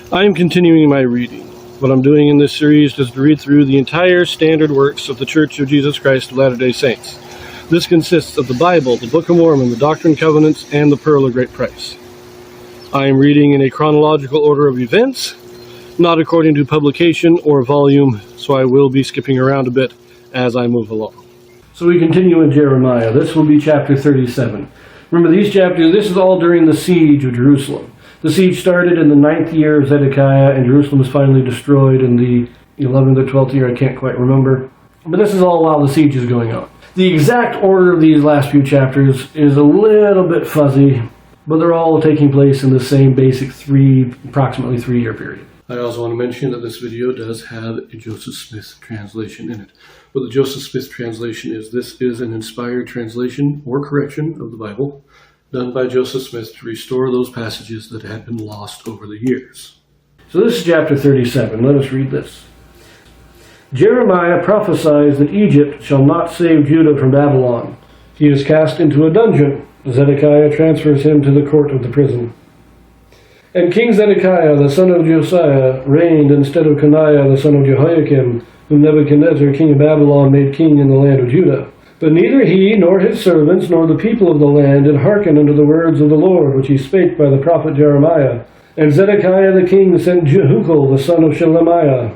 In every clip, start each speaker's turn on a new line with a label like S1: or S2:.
S1: I am continuing my reading. What I'm doing in this series is to read through the entire standard works of the Church of Jesus Christ of Latter-day Saints. This consists of the Bible, the Book of Mormon, the Doctrine and Covenants, and the Pearl of Great Price. I am reading in a chronological order of events, not according to publication or volume, so I will be skipping around a bit as I move along. So we continue in Jeremiah. This will be chapter 37. Remember, these chapters, this is all during the siege of Jerusalem. The siege started in the 9th year of Zedekiah, and Jerusalem was finally destroyed in the 11th or 12th year, I can't quite remember. But this is all while the siege is going on. The exact order of these last few chapters is a little bit fuzzy, but they're all taking place in the same basic approximately 3-year period. I also want to mention that this video does have a Joseph Smith translation in it. What the Joseph Smith translation is, this is an inspired translation or correction of the Bible done by Joseph Smith to restore those passages that had been lost over the years. So this is chapter 37. Let us read this. Jeremiah prophesies that Egypt shall not save Judah from Babylon. He is cast into a dungeon. Zedekiah transfers him to the court of the prison. And King Zedekiah, the son of Josiah, reigned instead of Coniah, the son of Jehoiakim, whom Nebuchadnezzar, king of Babylon, made king in the land of Judah. But neither he, nor his servants, nor the people of the land did hearken unto the words of the Lord, which he spake by the prophet Jeremiah. And Zedekiah the king sent Jehukal, the son of Shelemiah,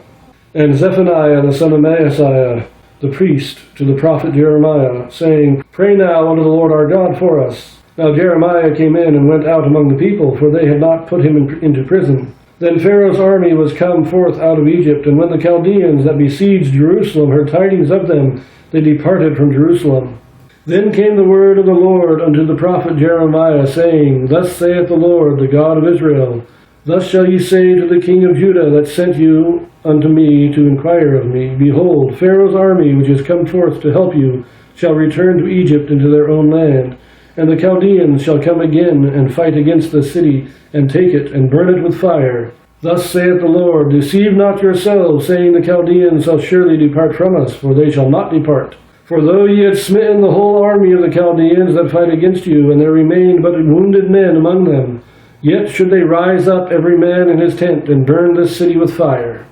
S1: and Zephaniah, the son of Maaseiah, the priest, to the prophet Jeremiah, saying, Pray now unto the Lord our God for us. Now Jeremiah came in and went out among the people, for they had not put him into prison. Then Pharaoh's army was come forth out of Egypt, and when the Chaldeans that besieged Jerusalem heard tidings of them, they departed from Jerusalem. Then came the word of the Lord unto the prophet Jeremiah, saying, Thus saith the Lord, the God of Israel, Thus shall ye say to the king of Judah that sent you unto me to inquire of me, Behold, Pharaoh's army, which is come forth to help you, shall return to Egypt into their own land. And the Chaldeans shall come again and fight against the city, and take it, and burn it with fire. Thus saith the Lord, Deceive not yourselves, saying, The Chaldeans shall surely depart from us, for they shall not depart. For though ye had smitten the whole army of the Chaldeans that fight against you, and there remained but wounded men among them, yet should they rise up every man in his tent, and burn this city with fire.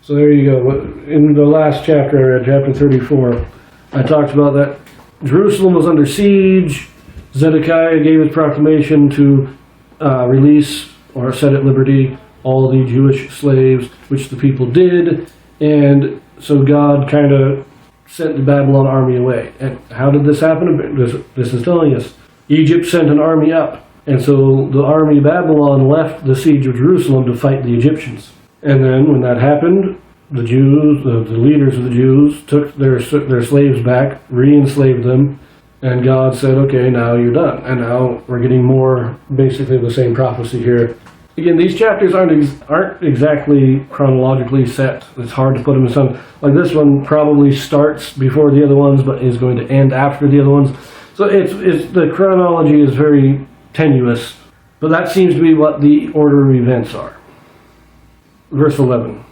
S1: So there you go. In the last chapter I read, chapter 34, I talked about that Jerusalem was under siege. Zedekiah gave his proclamation to release or set at liberty all the Jewish slaves, which the people did, and so God kind of sent the Babylon army away. And how did this happen? This is telling us Egypt sent an army up, and so the army of Babylon left the siege of Jerusalem to fight the Egyptians. And then when that happened, the Jews, the leaders of the Jews, took their slaves back, re-enslaved them, and God said, okay, now you're done. And now we're getting more, basically the same prophecy here. Again, these chapters aren't exactly chronologically set. It's hard to put them in some. Like this one probably starts before the other ones, but is going to end after the other ones. So the chronology is very tenuous, but that seems to be what the order of events are. Verse 11.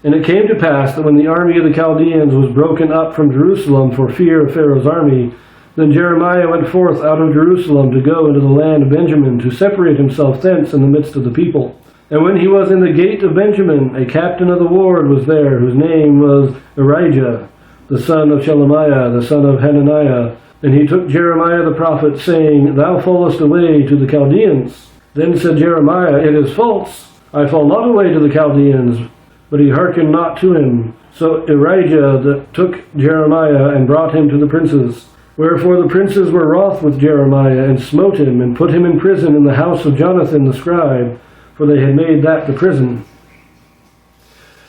S1: And it came to pass that when the army of the Chaldeans was broken up from Jerusalem for fear of Pharaoh's army, then Jeremiah went forth out of Jerusalem to go into the land of Benjamin, to separate himself thence in the midst of the people. And when he was in the gate of Benjamin, a captain of the ward was there, whose name was Erijah, the son of Shelemiah, the son of Hananiah. And he took Jeremiah the prophet, saying, Thou fallest away to the Chaldeans. Then said Jeremiah, It is false. I fall not away to the Chaldeans. But he hearkened not to him. So Erijah took Jeremiah and brought him to the princes. Wherefore the princes were wroth with Jeremiah, and smote him, and put him in prison in the house of Jonathan the scribe, for they had made that the prison.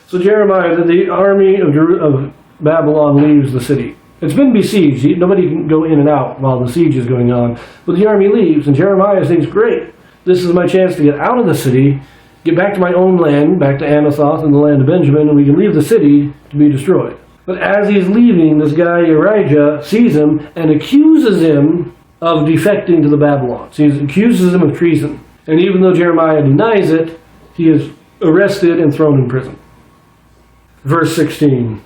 S1: So Jeremiah, the army of Babylon leaves the city. It's been besieged. Nobody can go in and out while the siege is going on. But the army leaves, and Jeremiah thinks, great, this is my chance to get out of the city, get back to my own land, back to Anathoth and the land of Benjamin, and we can leave the city to be destroyed. But as he's leaving, this guy Erijah sees him and accuses him of defecting to the Babylons. He accuses him of treason. And even though Jeremiah denies it, he is arrested and thrown in prison. Verse 16.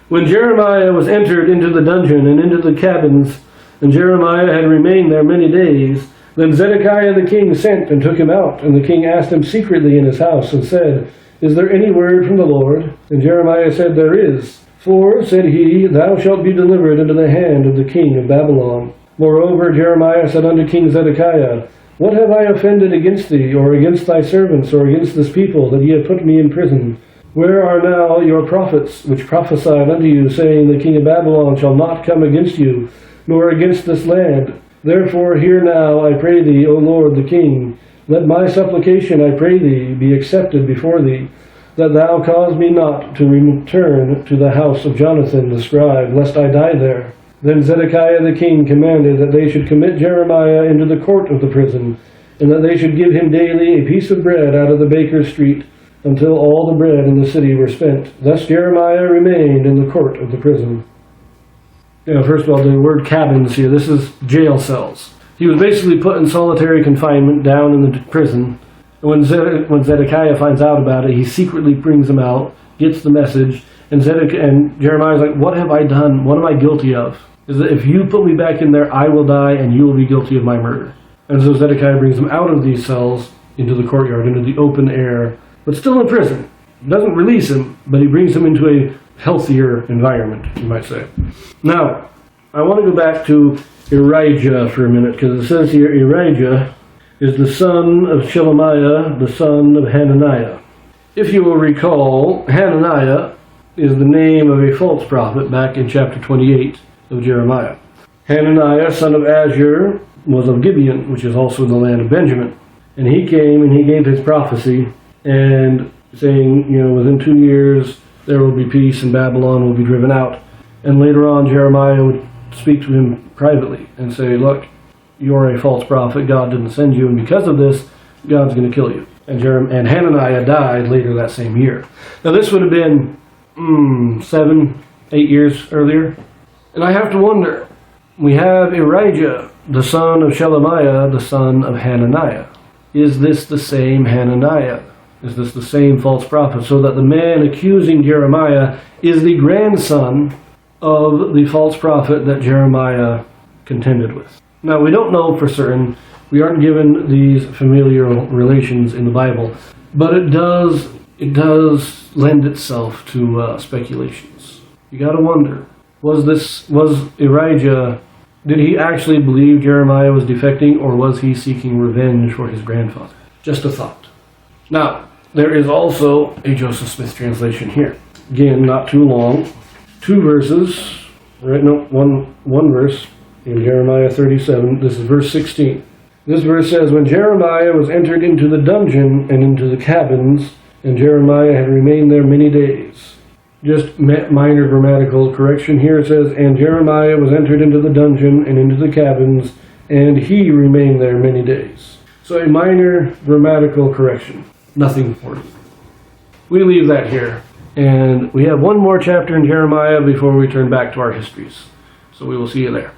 S1: When Jeremiah was entered into the dungeon and into the cabins, and Jeremiah had remained there many days, Then Zedekiah the king sent and took him out, and the king asked him secretly in his house, and said, Is there any word from the Lord? And Jeremiah said, There is. For, said he, Thou shalt be delivered into the hand of the king of Babylon. Moreover, Jeremiah said unto King Zedekiah, What have I offended against thee, or against thy servants, or against this people, that ye have put me in prison? Where are now your prophets, which prophesied unto you, saying, The king of Babylon shall not come against you, nor against this land? Therefore hear now, I pray thee, O Lord the king, let my supplication, I pray thee, be accepted before thee, that thou cause me not to return to the house of Jonathan the scribe, lest I die there. Then Zedekiah the king commanded that they should commit Jeremiah into the court of the prison, and that they should give him daily a piece of bread out of the baker's street, until all the bread in the city were spent. Thus Jeremiah remained in the court of the prison. First of all, the word cabins here, this is jail cells. He was basically put in solitary confinement down in the prison. When Zedekiah finds out about it, he secretly brings him out, gets the message, and Jeremiah's like, What have I done? What am I guilty of? Is that if you put me back in there, I will die, and you will be guilty of my murder. And so Zedekiah brings him out of these cells into the courtyard, into the open air, but still in prison. Doesn't release him, but he brings him into a healthier environment, you might say. Now, I want to go back to Erijah for a minute, because it says here, Erijah is the son of Shelemiah, the son of Hananiah. If you will recall, Hananiah is the name of a false prophet back in chapter 28 of Jeremiah. Hananiah, son of Azur, was of Gibeon, which is also in the land of Benjamin. And he came and he gave his prophecy, and saying, within 2 years there will be peace and Babylon will be driven out. And later on, Jeremiah would speak to him privately and say, Look, you're a false prophet. God didn't send you, and because of this, God's going to kill you. And Hananiah died later that same year. Now this would have been 7, 8 years earlier. And I have to wonder, we have Erijah, the son of Shelemiah, the son of Hananiah. Is this the same Hananiah? Is this the same false prophet? So that the man accusing Jeremiah is the grandson of the false prophet that Jeremiah contended with. Now, we don't know for certain. We aren't given these familial relations in the Bible, but it does lend itself to speculations. You got to wonder, was Erijah, did he actually believe Jeremiah was defecting, or was he seeking revenge for his grandfather? Just a thought. Now, there is also a Joseph Smith translation here. Again, not too long. 2 verses, one verse in Jeremiah 37. This is verse 16. This verse says, When Jeremiah was entered into the dungeon and into the cabins, and Jeremiah had remained there many days. Just minor grammatical correction here. It says, And Jeremiah was entered into the dungeon and into the cabins, and he remained there many days. So a minor grammatical correction. Nothing important. We leave that here. And we have one more chapter in Jeremiah before we turn back to our histories. So we will see you there.